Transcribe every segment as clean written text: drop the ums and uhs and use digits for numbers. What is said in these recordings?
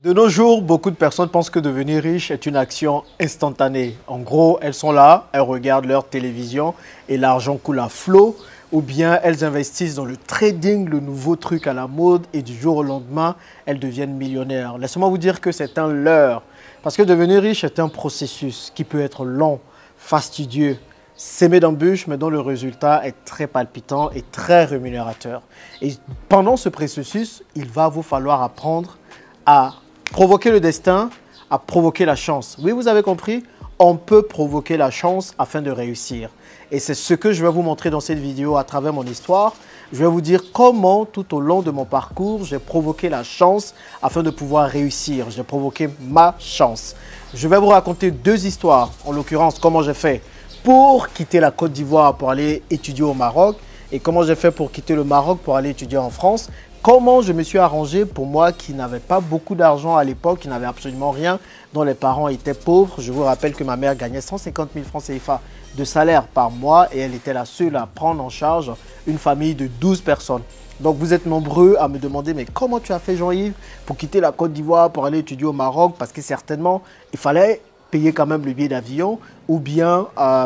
De nos jours, beaucoup de personnes pensent que devenir riche est une action instantanée. En gros, elles sont là, elles regardent leur télévision et l'argent coule à flot. Ou bien elles investissent dans le trading, le nouveau truc à la mode, et du jour au lendemain, elles deviennent millionnaires. Laissez-moi vous dire que c'est un leurre. Parce que devenir riche est un processus qui peut être long, fastidieux, sémé d'embûches, mais dont le résultat est très palpitant et très rémunérateur. Et pendant ce processus, il va vous falloir apprendre à provoquer le destin, à provoquer la chance. Oui, vous avez compris, on peut provoquer la chance afin de réussir. Et c'est ce que je vais vous montrer dans cette vidéo à travers mon histoire. Je vais vous dire comment tout au long de mon parcours, j'ai provoqué la chance afin de pouvoir réussir. J'ai provoqué ma chance. Je vais vous raconter deux histoires, en l'occurrence comment j'ai fait pour quitter la Côte d'Ivoire pour aller étudier au Maroc et comment j'ai fait pour quitter le Maroc pour aller étudier en France. Comment je me suis arrangé pour moi qui n'avais pas beaucoup d'argent à l'époque, qui n'avait absolument rien, dont les parents étaient pauvres. Je vous rappelle que ma mère gagnait 150 000 francs CFA de salaire par mois et elle était la seule à prendre en charge une famille de 12 personnes. Donc vous êtes nombreux à me demander mais comment tu as fait Jean-Yves pour quitter la Côte d'Ivoire pour aller étudier au Maroc, parce que certainement il fallait payer quand même le billet d'avion ou bien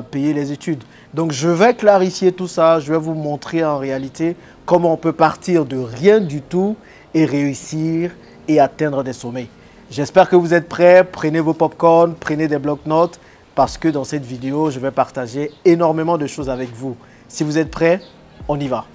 payer les études. Donc je vais clarifier tout ça, je vais vous montrer en réalité comment on peut partir de rien du tout et réussir et atteindre des sommets. J'espère que vous êtes prêts, prenez vos popcorn, prenez des blocs-notes parce que dans cette vidéo, je vais partager énormément de choses avec vous. Si vous êtes prêts, on y va.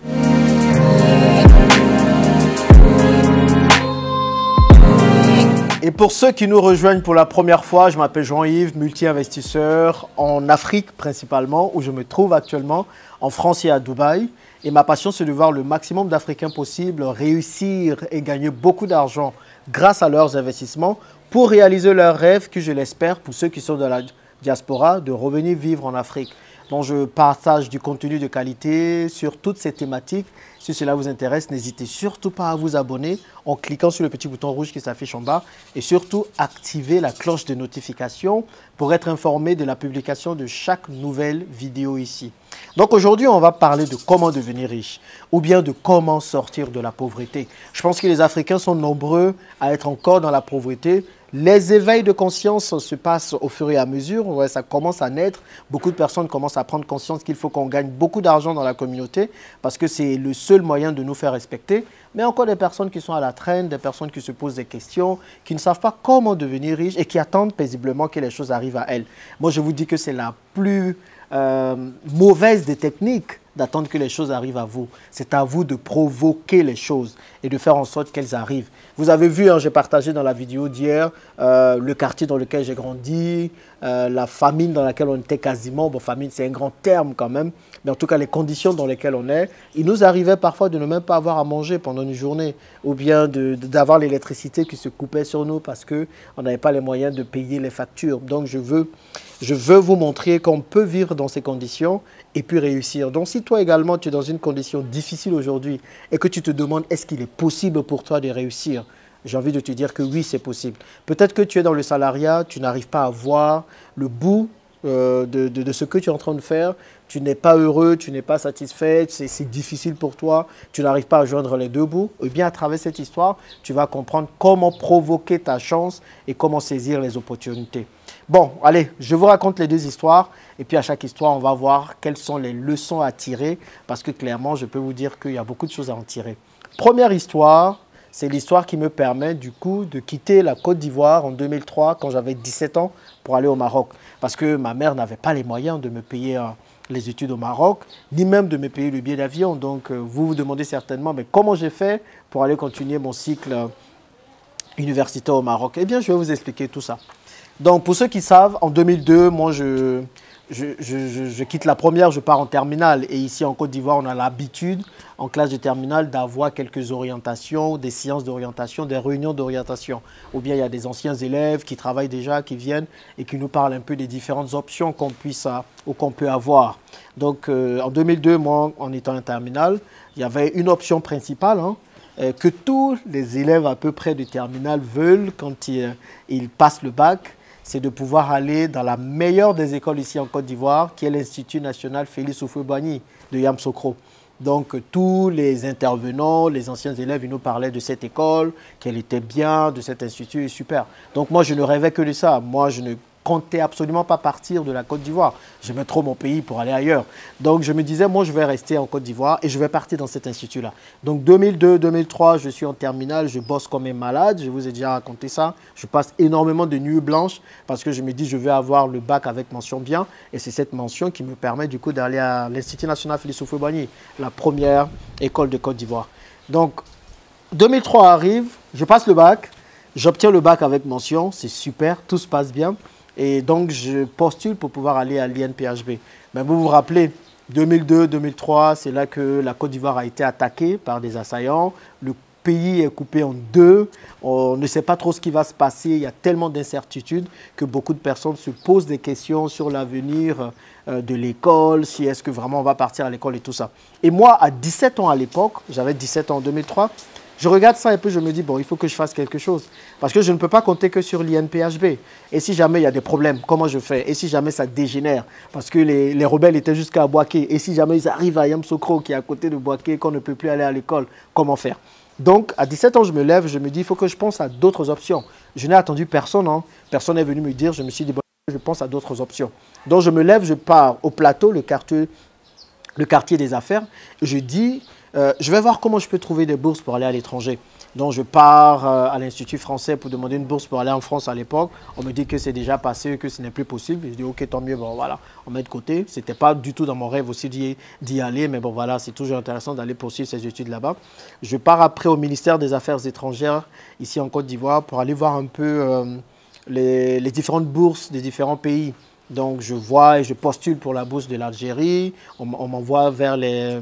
Et pour ceux qui nous rejoignent pour la première fois, je m'appelle Jean-Yves, multi-investisseur en Afrique principalement, où je me trouve actuellement, en France et à Dubaï. Et ma passion, c'est de voir le maximum d'Africains possible réussir et gagner beaucoup d'argent grâce à leurs investissements pour réaliser leurs rêves, que je l'espère, pour ceux qui sont dans la diaspora, de revenir vivre en Afrique. Donc je partage du contenu de qualité sur toutes ces thématiques. Si cela vous intéresse, n'hésitez surtout pas à vous abonner en cliquant sur le petit bouton rouge qui s'affiche en bas et surtout activer la cloche de notification pour être informé de la publication de chaque nouvelle vidéo ici. Donc aujourd'hui, on va parler de comment devenir riche ou bien de comment sortir de la pauvreté. Je pense que les Africains sont nombreux à être encore dans la pauvreté. Les éveils de conscience se passent au fur et à mesure, ouais, ça commence à naître. Beaucoup de personnes commencent à prendre conscience qu'il faut qu'on gagne beaucoup d'argent dans la communauté parce que c'est le seul moyen de nous faire respecter. Mais encore des personnes qui sont à la traîne, des personnes qui se posent des questions, qui ne savent pas comment devenir riches et qui attendent paisiblement que les choses arrivent à elles. Moi, je vous dis que c'est la plus mauvaise des techniques d'attendre que les choses arrivent à vous. C'est à vous de provoquer les choses et de faire en sorte qu'elles arrivent. Vous avez vu, hein, j'ai partagé dans la vidéo d'hier le quartier dans lequel j'ai grandi, la famine dans laquelle on était quasiment. Bon, famine, c'est un grand terme quand même, mais en tout cas, les conditions dans lesquelles on est. Il nous arrivait parfois de ne même pas avoir à manger pendant une journée ou bien d'avoir l'électricité qui se coupait sur nous parce qu'on n'avait pas les moyens de payer les factures. Donc, je veux vous montrer qu'on peut vivre dans ces conditions et puis réussir. Donc, si toi également, tu es dans une condition difficile aujourd'hui et que tu te demandes est-ce qu'il est possible pour toi de réussir, j'ai envie de te dire que oui, c'est possible. Peut-être que tu es dans le salariat, tu n'arrives pas à voir le bout de ce que tu es en train de faire. Tu n'es pas heureux, tu n'es pas satisfait, c'est difficile pour toi, tu n'arrives pas à joindre les deux bouts. Eh bien, à travers cette histoire, tu vas comprendre comment provoquer ta chance et comment saisir les opportunités. Bon, allez, je vous raconte les deux histoires et puis à chaque histoire, on va voir quelles sont les leçons à tirer parce que clairement, je peux vous dire qu'il y a beaucoup de choses à en tirer. Première histoire, c'est l'histoire qui me permet du coup de quitter la Côte d'Ivoire en 2003 quand j'avais 17 ans pour aller au Maroc. Parce que ma mère n'avait pas les moyens de me payer les études au Maroc, ni même de me payer le billet d'avion. Donc vous vous demandez certainement, mais comment j'ai fait pour aller continuer mon cycle universitaire au Maroc? Eh bien, je vais vous expliquer tout ça. Donc pour ceux qui savent, en 2002, moi je quitte la première, je pars en terminale. Et ici en Côte d'Ivoire, on a l'habitude, en classe de terminale, d'avoir quelques orientations, des séances d'orientation, des réunions d'orientation. Ou bien il y a des anciens élèves qui travaillent déjà, qui viennent et qui nous parlent un peu des différentes options qu'on peut avoir. Donc en 2002, moi, en étant en terminale, il y avait une option principale que tous les élèves à peu près de terminale veulent quand ils passent le bac. C'est de pouvoir aller dans la meilleure des écoles ici en Côte d'Ivoire, qui est l'Institut national Félix Houphouët-Boigny de Yamoussoukro. Donc, tous les intervenants, les anciens élèves, ils nous parlaient de cette école, qu'elle était bien, de cet institut, super. Donc, moi, je ne rêvais que de ça. Moi, je ne comptais absolument pas partir de la Côte d'Ivoire. J'aimais trop mon pays pour aller ailleurs. Donc, je me disais, moi, je vais rester en Côte d'Ivoire et je vais partir dans cet institut-là. Donc, 2002-2003, je suis en terminale, je bosse comme un malade. Je vous ai déjà raconté ça. Je passe énormément de nuits blanches parce que je me dis, je vais avoir le bac avec mention bien. Et c'est cette mention qui me permet du coup d'aller à l'Institut national Félix Houphouët-Boigny, la première école de Côte d'Ivoire. Donc, 2003 arrive, je passe le bac, j'obtiens le bac avec mention, c'est super, tout se passe bien. Et donc, je postule pour pouvoir aller à l'INPHB. Mais vous vous rappelez, 2002-2003, c'est là que la Côte d'Ivoire a été attaquée par des assaillants. Le pays est coupé en deux. On ne sait pas trop ce qui va se passer. Il y a tellement d'incertitudes que beaucoup de personnes se posent des questions sur l'avenir de l'école, si est-ce que vraiment on va partir à l'école et tout ça. Et moi, à 17 ans à l'époque, j'avais 17 ans en 2003, je regarde ça et puis je me dis, bon, il faut que je fasse quelque chose. Parce que je ne peux pas compter que sur l'INPHB. Et si jamais il y a des problèmes, comment je fais? Et si jamais ça dégénère? Parce que les rebelles étaient jusqu'à Bouaké. Et si jamais ils arrivent à Yamoussoukro, qui est à côté de Bouaké, qu'on ne peut plus aller à l'école, comment faire? Donc, à 17 ans, je me lève, je me dis, il faut que je pense à d'autres options. Je n'ai attendu personne. Hein. Personne n'est venu me dire, je me suis dit, bon, je pense à d'autres options. Donc, je me lève, je pars au plateau, le quartier des affaires. Et je dis, je vais voir comment je peux trouver des bourses pour aller à l'étranger. Donc, je pars à l'Institut français pour demander une bourse pour aller en France à l'époque. On me dit que c'est déjà passé, que ce n'est plus possible. Je dis, OK, tant mieux, bon, voilà, on met de côté. Ce n'était pas du tout dans mon rêve aussi d'y aller, mais bon, voilà, c'est toujours intéressant d'aller poursuivre ces études là-bas. Je pars après au ministère des Affaires étrangères, ici en Côte d'Ivoire, pour aller voir un peu les différentes bourses des différents pays. Donc, je vois et je postule pour la bourse de l'Algérie. On m'envoie vers les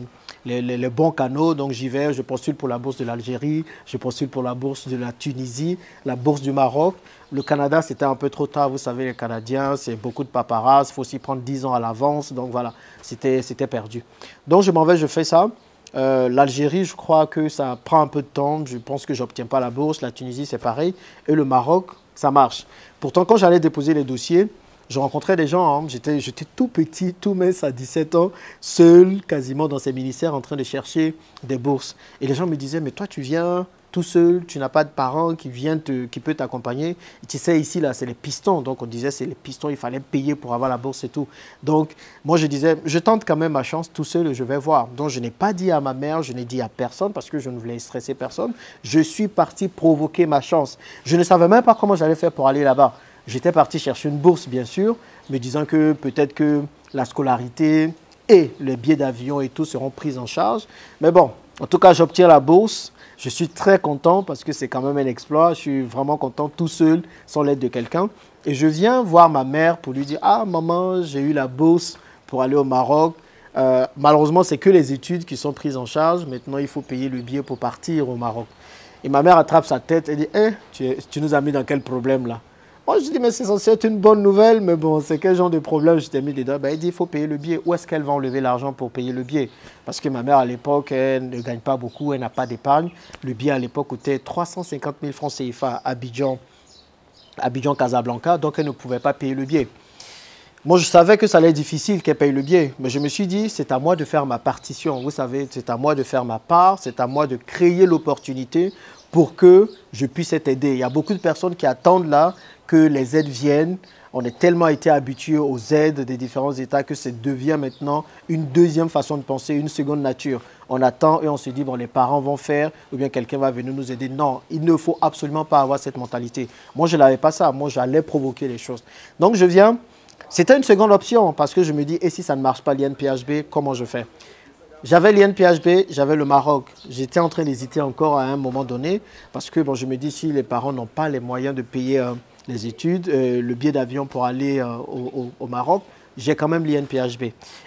bons canaux. Donc, j'y vais, je postule pour la bourse de l'Algérie, je postule pour la bourse de la Tunisie, la bourse du Maroc. Le Canada, c'était un peu trop tard. Vous savez, les Canadiens, c'est beaucoup de paparazzi. Il faut s'y prendre 10 ans à l'avance. Donc, voilà, c'était perdu. Donc, je m'en vais, je fais ça. L'Algérie, je crois que ça prend un peu de temps. Je pense que je n'obtiens pas la bourse. La Tunisie, c'est pareil. Et le Maroc, ça marche. Pourtant, quand j'allais déposer les dossiers, je rencontrais des gens, hein. J'étais tout petit, tout mince à 17 ans, seul, quasiment dans ces ministères, en train de chercher des bourses. Et les gens me disaient, mais toi, tu viens tout seul, tu n'as pas de parents qui peut t'accompagner. Tu sais, ici, là, c'est les pistons. Donc, on disait, c'est les pistons, il fallait payer pour avoir la bourse et tout. Donc, moi, je disais, je tente quand même ma chance tout seul et je vais voir. Donc, je n'ai pas dit à ma mère, je n'ai dit à personne parce que je ne voulais stresser personne. Je suis parti provoquer ma chance. Je ne savais même pas comment j'allais faire pour aller là-bas. J'étais parti chercher une bourse, bien sûr, me disant que peut-être que la scolarité et les billets d'avion et tout seront pris en charge. Mais bon, en tout cas, j'obtiens la bourse. Je suis très content parce que c'est quand même un exploit. Je suis vraiment content tout seul, sans l'aide de quelqu'un. Et je viens voir ma mère pour lui dire « Ah, maman, j'ai eu la bourse pour aller au Maroc. Malheureusement, c'est que les études qui sont prises en charge. Maintenant, il faut payer le billet pour partir au Maroc. » Et ma mère attrape sa tête et dit « tu nous as mis dans quel problème là ?» Moi, je dis, mais c'est censé être une bonne nouvelle, mais bon, c'est quel genre de problème je t'ai mis dedans? Ben, il dit, il faut payer le billet. Où est-ce qu'elle va enlever l'argent pour payer le billet? Parce que ma mère, à l'époque, elle ne gagne pas beaucoup, elle n'a pas d'épargne. Le billet, à l'époque, coûtait 350 000 francs CFA à Abidjan, Casablanca, donc elle ne pouvait pas payer le billet. Moi, je savais que ça allait être difficile qu'elle paye le billet, mais je me suis dit, c'est à moi de faire ma partition. Vous savez, c'est à moi de faire ma part, c'est à moi de créer l'opportunité pour que je puisse être aidé. Il y a beaucoup de personnes qui attendent là que les aides viennent. On est tellement été habitués aux aides des différents États que ça devient maintenant une deuxième façon de penser, une seconde nature. On attend et on se dit, bon, les parents vont faire ou bien quelqu'un va venir nous aider. Non, il ne faut absolument pas avoir cette mentalité. Moi, je n'avais pas ça. Moi, j'allais provoquer les choses. Donc, je viens. C'était une seconde option parce que je me dis, et si ça ne marche pas l'INPHB, comment je fais? J'avais l'INPHB, j'avais le Maroc. J'étais en train d'hésiter encore à un moment donné parce que bon, je me dis, si les parents n'ont pas les moyens de payer les études, le billet d'avion pour aller au Maroc, j'ai quand même l'INPHB.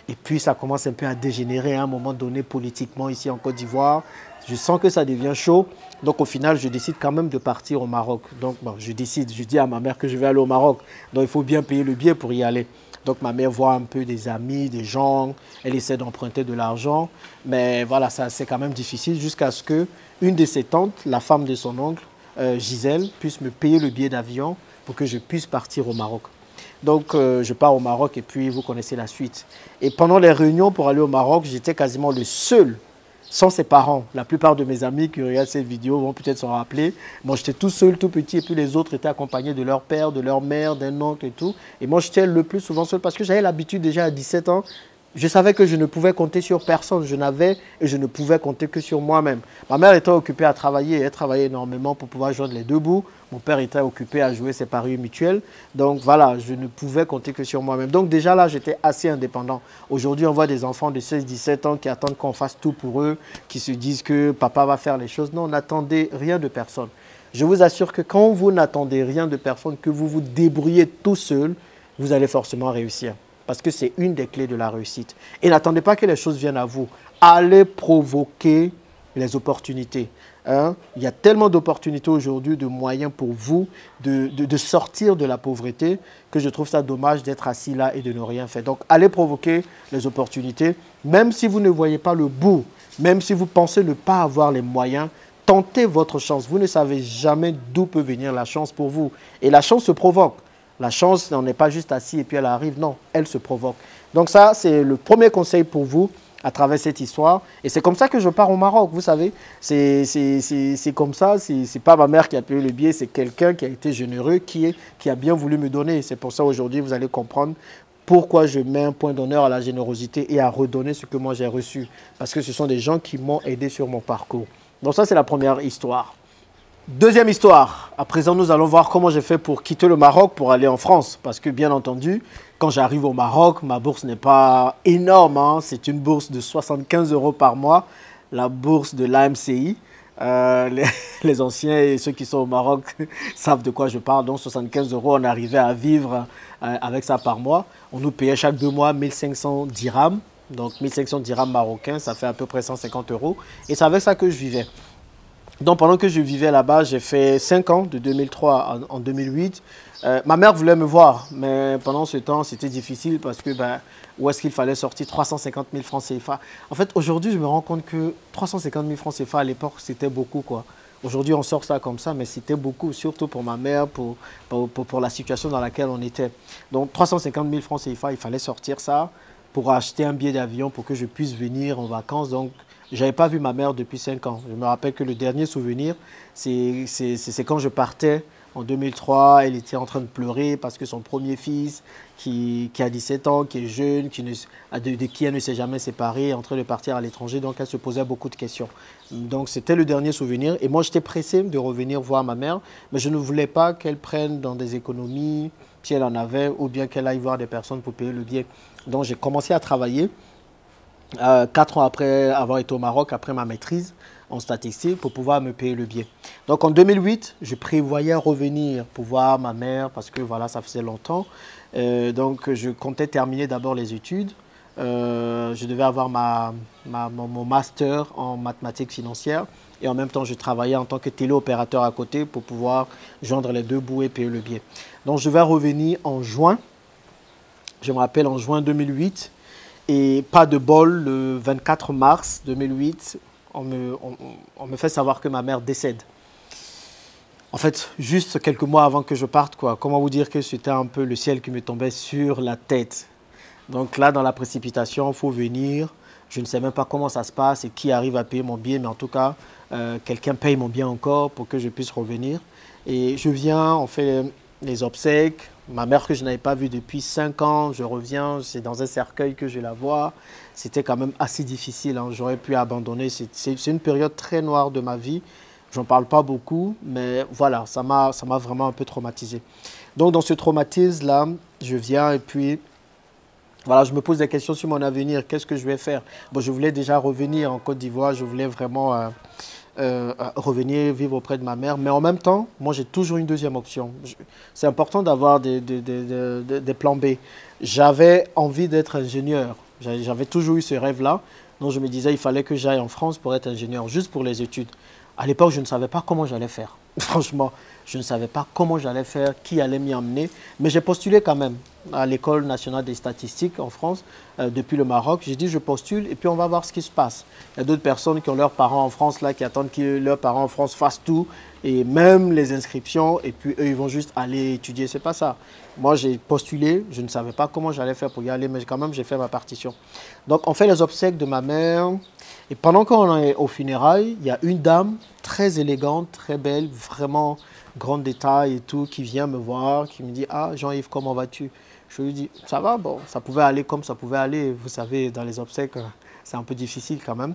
Et puis, ça commence un peu à dégénérer à un moment donné politiquement ici en Côte d'Ivoire. Je sens que ça devient chaud. Donc, au final, je décide quand même de partir au Maroc. Donc, bon, je dis à ma mère que je vais aller au Maroc. Donc, il faut bien payer le billet pour y aller. Donc, ma mère voit un peu des amis, des gens. Elle essaie d'emprunter de l'argent. Mais voilà, c'est quand même difficile jusqu'à ce qu'une de ses tantes, la femme de son oncle, Gisèle, puisse me payer le billet d'avion pour que je puisse partir au Maroc. Donc, je pars au Maroc et puis vous connaissez la suite. Et pendant les réunions pour aller au Maroc, j'étais quasiment le seul, sans ses parents. La plupart de mes amis qui regardent cette vidéo vont peut-être s'en rappeler. Moi, j'étais tout seul, tout petit, et puis les autres étaient accompagnés de leur père, de leur mère, d'un oncle et tout. Et moi, j'étais le plus souvent seul parce que j'avais l'habitude déjà à 17 ans. Je savais que je ne pouvais compter sur personne. Je n'avais et je ne pouvais compter que sur moi-même. Ma mère était occupée à travailler. Elle travaillait énormément pour pouvoir joindre les deux bouts. Mon père était occupé à jouer ses paris mutuels. Donc voilà, je ne pouvais compter que sur moi-même. Donc déjà là, j'étais assez indépendant. Aujourd'hui, on voit des enfants de 16-17 ans qui attendent qu'on fasse tout pour eux, qui se disent que papa va faire les choses. Non, n'attendez rien de personne. Je vous assure que quand vous n'attendez rien de personne, que vous vous débrouillez tout seul, vous allez forcément réussir. Parce que c'est une des clés de la réussite. Et n'attendez pas que les choses viennent à vous. Allez provoquer les opportunités. Hein? Il y a tellement d'opportunités aujourd'hui, de moyens pour vous de sortir de la pauvreté, que je trouve ça dommage d'être assis là et de ne rien faire. Donc, allez provoquer les opportunités. Même si vous ne voyez pas le bout, même si vous pensez ne pas avoir les moyens, tentez votre chance. Vous ne savez jamais d'où peut venir la chance pour vous. Et la chance se provoque. La chance n'en est pas juste assis et puis elle arrive. Non, elle se provoque. Donc ça, c'est le premier conseil pour vous à travers cette histoire. Et c'est comme ça que je pars au Maroc, vous savez. C'est comme ça. C'est pas ma mère qui a payé le billet, c'est quelqu'un qui a été généreux, qui a bien voulu me donner. C'est pour ça aujourd'hui, vous allez comprendre pourquoi je mets un point d'honneur à la générosité et à redonner ce que moi j'ai reçu. Parce que ce sont des gens qui m'ont aidé sur mon parcours. Donc ça, c'est la première histoire. Deuxième histoire. À présent, nous allons voir comment j'ai fait pour quitter le Maroc pour aller en France. Parce que, bien entendu, quand j'arrive au Maroc, ma bourse n'est pas énorme. Hein. C'est une bourse de 75 € par mois, la bourse de l'AMCI. Les anciens et ceux qui sont au Maroc savent de quoi je parle. Donc, 75 €, on arrivait à vivre avec ça par mois. On nous payait chaque 2 mois 1500 dirhams. Donc, 1500 dirhams marocains, ça fait à peu près 150 €. Et c'est avec ça que je vivais. Donc, pendant que je vivais là-bas, j'ai fait 5 ans, de 2003 en 2008. Ma mère voulait me voir, mais pendant ce temps, c'était difficile parce que où est-ce qu'il fallait sortir 350 000 francs CFA. En fait, aujourd'hui, je me rends compte que 350 000 francs CFA à l'époque, c'était beaucoup, quoi. Aujourd'hui, on sort ça comme ça, mais c'était beaucoup, surtout pour ma mère, pour la situation dans laquelle on était. Donc, 350 000 francs CFA, il fallait sortir ça pour acheter un billet d'avion pour que je puisse venir en vacances. Donc, je n'avais pas vu ma mère depuis 5 ans. Je me rappelle que le dernier souvenir, c'est quand je partais en 2003. Elle était en train de pleurer parce que son premier fils, qui a 17 ans, qui est jeune, de qui elle ne s'est jamais séparée, est en train de partir à l'étranger. Donc, elle se posait beaucoup de questions. Donc, c'était le dernier souvenir. Et moi, j'étais pressé de revenir voir ma mère. Mais je ne voulais pas qu'elle prenne dans des économies, si elle en avait, ou bien qu'elle aille voir des personnes pour payer le billet. Donc, j'ai commencé à travailler. 4 ans après avoir été au Maroc, après ma maîtrise en statistique, pour pouvoir me payer le billet. Donc en 2008, je prévoyais revenir pour voir ma mère parce que voilà, ça faisait longtemps. Donc je comptais terminer d'abord les études. Je devais avoir mon master en mathématiques financières et en même temps je travaillais en tant que téléopérateur à côté pour pouvoir joindre les deux bouts et payer le billet. Donc je vais revenir en juin, je me rappelle en juin 2008. Et pas de bol, le 24 mars 2008, on me fait savoir que ma mère décède. En fait, juste quelques mois avant que je parte, quoi. Comment vous dire que c'était un peu le ciel qui me tombait sur la tête. Donc là, dans la précipitation, il faut venir. Je ne sais même pas comment ça se passe et qui arrive à payer mon billet, mais en tout cas, quelqu'un paye mon billet encore pour que je puisse revenir. Et je viens, on fait les obsèques. Ma mère que je n'avais pas vue depuis 5 ans, je reviens, c'est dans un cercueil que je la vois. C'était quand même assez difficile, hein. J'aurais pu abandonner. C'est une période très noire de ma vie. Je n'en parle pas beaucoup, mais voilà, ça m'a vraiment un peu traumatisé. Donc dans ce traumatisme-là, je viens et puis voilà, je me pose des questions sur mon avenir. Qu'est-ce que je vais faire? Bon, je voulais déjà revenir en Côte d'Ivoire, je voulais vraiment revenir vivre auprès de ma mère. Mais en même temps, moi, j'ai toujours une deuxième option. C'est important d'avoir des plans B. J'avais envie d'être ingénieur. J'avais toujours eu ce rêve-là. Donc, je me disais, il fallait que j'aille en France pour être ingénieur, juste pour les études. À l'époque, je ne savais pas comment j'allais faire. Franchement, je ne savais pas comment j'allais faire, qui allait m'y emmener. Mais j'ai postulé quand même. à l'École nationale des statistiques en France, depuis le Maroc. J'ai dit, je postule et puis on va voir ce qui se passe. Il y a d'autres personnes qui ont leurs parents en France, là, qui attendent que leurs parents en France fassent tout, et même les inscriptions, et puis eux, ils vont juste aller étudier. C'est pas ça. Moi, j'ai postulé, je ne savais pas comment j'allais faire pour y aller, mais quand même, j'ai fait ma partition. Donc, on fait les obsèques de ma mère. Et pendant qu'on est au funérailles, il y a une dame très élégante, très belle, vraiment grand détail et tout, qui vient me voir, qui me dit « Ah, Jean-Yves, comment vas-tu » Je lui dis « Ça va, bon, ça pouvait aller comme ça pouvait aller. Vous savez, dans les obsèques, c'est un peu difficile quand même. »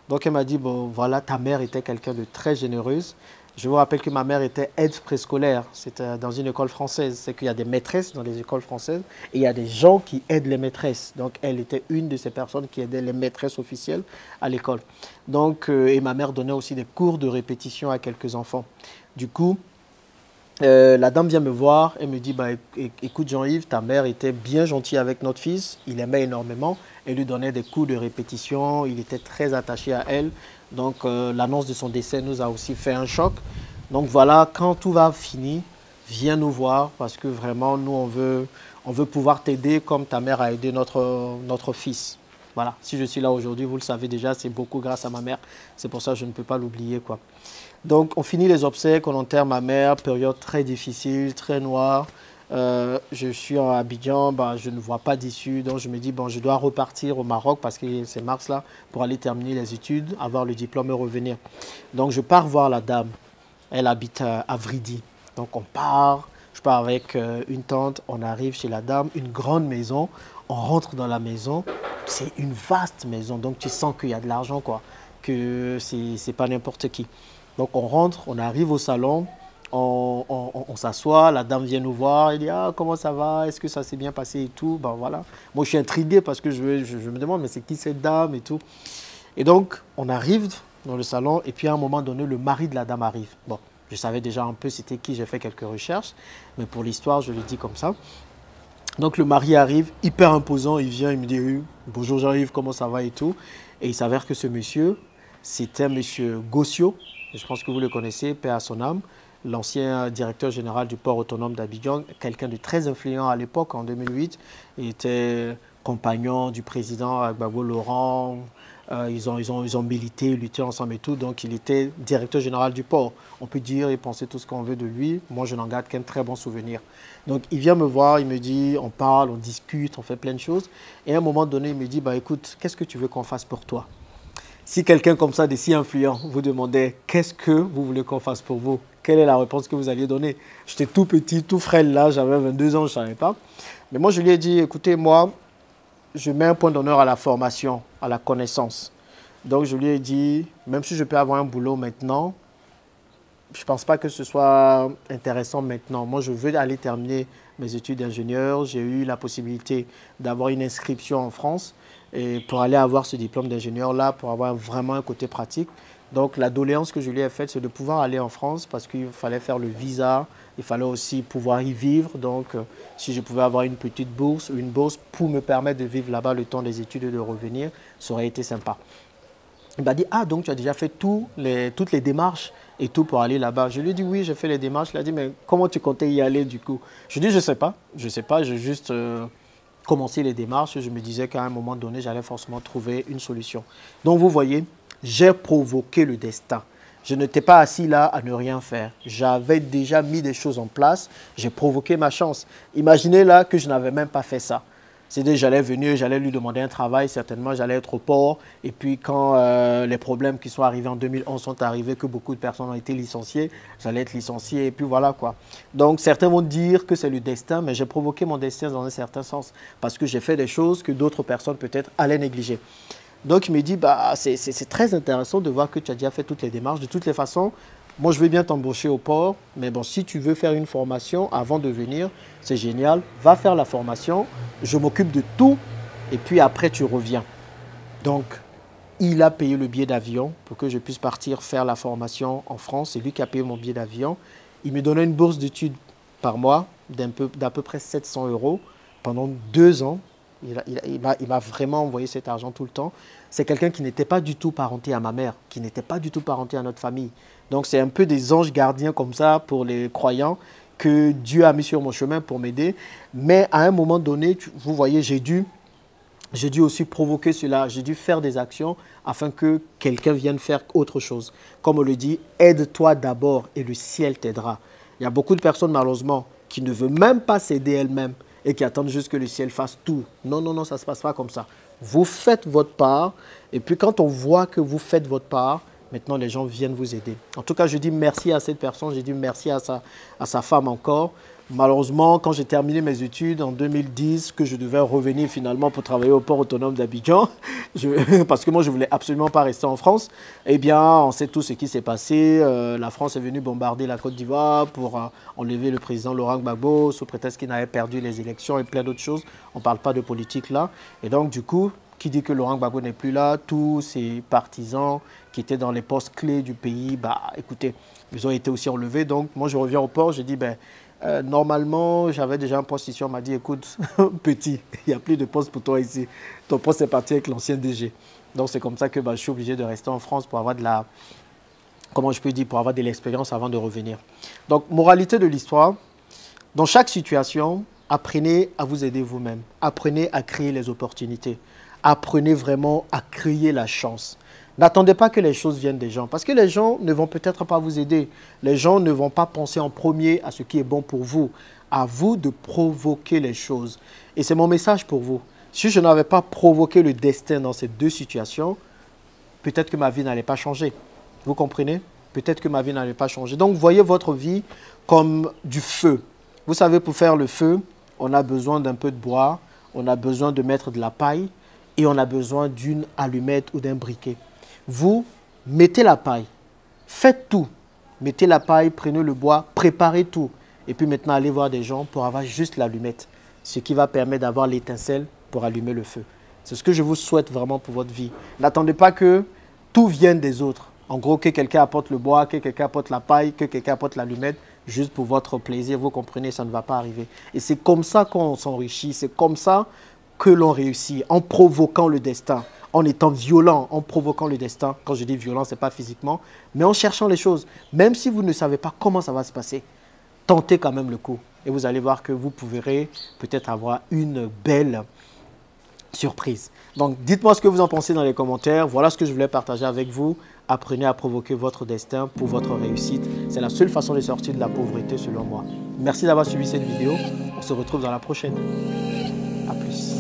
Donc, elle m'a dit « Bon, voilà, ta mère était quelqu'un de très généreuse. » Je vous rappelle que ma mère était aide préscolaire. C'était dans une école française. C'est qu'il y a des maîtresses dans les écoles françaises et il y a des gens qui aident les maîtresses. Donc, elle était une de ces personnes qui aidait les maîtresses officielles à l'école. Donc, et ma mère donnait aussi des cours de répétition à quelques enfants. Du coup, la dame vient me voir et me dit bah, écoute Jean-Yves, ta mère était bien gentille avec notre fils, il aimait énormément, elle lui donnait des cours de répétition, il était très attaché à elle. Donc l'annonce de son décès nous a aussi fait un choc. Donc voilà, quand tout va finir, viens nous voir parce que vraiment nous on veut pouvoir t'aider comme ta mère a aidé notre fils. Voilà, si je suis là aujourd'hui, vous le savez déjà, c'est beaucoup grâce à ma mère. C'est pour ça que je ne peux pas l'oublier, quoi. Donc, on finit les obsèques, on enterre ma mère, période très difficile, très noire. Je suis à Abidjan, bah, je ne vois pas d'issue, donc je me dis, bon, je dois repartir au Maroc parce que c'est mars là, pour aller terminer les études, avoir le diplôme et revenir. Donc, je pars voir la dame. Elle habite à Vridi. Donc, on part, je pars avec une tante, on arrive chez la dame, une grande maison, on rentre dans la maison, c'est une vaste maison, donc tu sens qu'il y a de l'argent, quoi, que c'est pas n'importe qui. Donc on rentre, on arrive au salon, on s'assoit, la dame vient nous voir, elle dit « Ah, comment ça va? Est-ce que ça s'est bien passé et tout ?» Ben voilà. Moi, je suis intrigué parce que je me demande « Mais c'est qui cette dame ?» et tout. Et donc, on arrive dans le salon et puis à un moment donné, le mari de la dame arrive. Bon, je savais déjà un peu c'était qui, j'ai fait quelques recherches, mais pour l'histoire, je le dis comme ça. Donc le mari arrive, hyper imposant, il vient, il me dit « Bonjour Jean-Yves, comment ça va et tout ?» Et il s'avère que ce monsieur, c'était monsieur Gossio. Je pense que vous le connaissez, paix à son âme, l'ancien directeur général du port autonome d'Abidjan, quelqu'un de très influent à l'époque, en 2008. Il était compagnon du président Gbagbo Laurent. Ils ont milité, lutté ensemble et tout. Donc, il était directeur général du port. On peut dire et penser tout ce qu'on veut de lui. Moi, je n'en garde qu'un très bon souvenir. Donc, il vient me voir, il me dit, on parle, on discute, on fait plein de choses. Et à un moment donné, il me dit, bah, écoute, qu'est-ce que tu veux qu'on fasse pour toi? Si quelqu'un comme ça, de si influent, vous demandait qu'est-ce que vous voulez qu'on fasse pour vous, quelle est la réponse que vous alliez donner? J'étais tout petit, tout frêle là, j'avais 22 ans, je ne savais pas. Mais moi, je lui ai dit, écoutez, moi, je mets un point d'honneur à la formation, à la connaissance. Donc, je lui ai dit, même si je peux avoir un boulot maintenant, je ne pense pas que ce soit intéressant maintenant. Moi, je veux aller terminer mes études d'ingénieur. J'ai eu la possibilité d'avoir une inscription en France et pour aller avoir ce diplôme d'ingénieur-là, pour avoir vraiment un côté pratique. Donc, la doléance que je lui ai faite, c'est de pouvoir aller en France parce qu'il fallait faire le visa, il fallait aussi pouvoir y vivre. Donc, si je pouvais avoir une petite bourse ou une bourse pour me permettre de vivre là-bas le temps des études et de revenir, ça aurait été sympa. Il m'a dit, ah, donc tu as déjà fait toutes les démarches et tout pour aller là-bas. Je lui ai dit, oui, j'ai fait les démarches. Il a dit, mais comment tu comptais y aller du coup? Je lui ai dit, je sais pas, j'ai juste commencé les démarches. Je me disais qu'à un moment donné, j'allais forcément trouver une solution. Donc vous voyez, j'ai provoqué le destin. Je n'étais pas assis là à ne rien faire. J'avais déjà mis des choses en place. J'ai provoqué ma chance. Imaginez là que je n'avais même pas fait ça. C'est-à-dire j'allais venir, j'allais lui demander un travail, certainement j'allais être au port. Et puis quand les problèmes qui sont arrivés en 2011 sont arrivés, que beaucoup de personnes ont été licenciées, j'allais être licencié et puis voilà quoi. Donc certains vont dire que c'est le destin, mais j'ai provoqué mon destin dans un certain sens parce que j'ai fait des choses que d'autres personnes peut-être allaient négliger. Donc il me dit, bah, c'est très intéressant de voir que tu as déjà fait toutes les démarches. De toutes les façons, moi je veux bien t'embaucher au port, mais bon, si tu veux faire une formation avant de venir, c'est génial, va faire la formation, je m'occupe de tout et puis après tu reviens. Donc, il a payé le billet d'avion pour que je puisse partir faire la formation en France. C'est lui qui a payé mon billet d'avion. Il me donnait une bourse d'études par mois d'à peu près 700 € pendant 2 ans. Il m'a vraiment envoyé cet argent tout le temps. C'est quelqu'un qui n'était pas du tout parenté à ma mère, qui n'était pas du tout parenté à notre famille. Donc, c'est un peu des anges gardiens comme ça pour les croyants. que Dieu a mis sur mon chemin pour m'aider. Mais à un moment donné, vous voyez, j'ai dû aussi provoquer cela. J'ai dû faire des actions afin que quelqu'un vienne faire autre chose. Comme on le dit, aide-toi d'abord et le ciel t'aidera. Il y a beaucoup de personnes, malheureusement, qui ne veulent même pas s'aider elles-mêmes et qui attendent juste que le ciel fasse tout. Non, non, non, ça ne se passe pas comme ça. Vous faites votre part et puis quand on voit que vous faites votre part, maintenant les gens viennent vous aider. En tout cas, je dis merci à cette personne, je dis merci à sa femme encore. Malheureusement, quand j'ai terminé mes études en 2010, que je devais revenir finalement pour travailler au port autonome d'Abidjan, parce que moi, je ne voulais absolument pas rester en France, eh bien, on sait tout ce qui s'est passé. La France est venue bombarder la Côte d'Ivoire pour enlever le président Laurent Gbagbo, sous prétexte qu'il n'avait perdu les élections et plein d'autres choses. On ne parle pas de politique là. Et donc, du coup, qui dit que Laurent Gbagbo n'est plus là, tous ses partisans qui étaient dans les postes clés du pays, bah, écoutez, ils ont été aussi enlevés. Donc, moi, je reviens au port, je dis, ben, normalement, j'avais déjà un poste ici. On m'a dit, écoute, petit, il n'y a plus de poste pour toi ici. Ton poste est parti avec l'ancien DG. Donc, c'est comme ça que je suis obligé de rester en France pour avoir de la, comment je peux dire, pour avoir de l'expérience avant de revenir. Donc, moralité de l'histoire, dans chaque situation, apprenez à vous aider vous-même. Apprenez à créer les opportunités. Apprenez vraiment à créer la chance. N'attendez pas que les choses viennent des gens, parce que les gens ne vont peut-être pas vous aider. Les gens ne vont pas penser en premier à ce qui est bon pour vous. À vous de provoquer les choses. Et c'est mon message pour vous. Si je n'avais pas provoqué le destin dans ces deux situations, peut-être que ma vie n'allait pas changer. Vous comprenez? Peut-être que ma vie n'allait pas changer. Donc, voyez votre vie comme du feu. Vous savez, pour faire le feu, on a besoin d'un peu de bois, on a besoin de mettre de la paille et on a besoin d'une allumette ou d'un briquet. Vous mettez la paille, faites tout. Mettez la paille, prenez le bois, préparez tout. Et puis maintenant, allez voir des gens pour avoir juste l'allumette. Ce qui va permettre d'avoir l'étincelle pour allumer le feu. C'est ce que je vous souhaite vraiment pour votre vie. N'attendez pas que tout vienne des autres. En gros, que quelqu'un apporte le bois, que quelqu'un apporte la paille, que quelqu'un apporte l'allumette, juste pour votre plaisir. Vous comprenez, ça ne va pas arriver. Et c'est comme ça qu'on s'enrichit. C'est comme ça que l'on réussit, en provoquant le destin, en étant violent, en provoquant le destin. Quand je dis violent, ce n'est pas physiquement, mais en cherchant les choses. Même si vous ne savez pas comment ça va se passer, tentez quand même le coup. Et vous allez voir que vous pourrez peut-être avoir une belle surprise. Donc, dites-moi ce que vous en pensez dans les commentaires. Voilà ce que je voulais partager avec vous. Apprenez à provoquer votre destin pour votre réussite. C'est la seule façon de sortir de la pauvreté selon moi. Merci d'avoir suivi cette vidéo. On se retrouve dans la prochaine. À plus.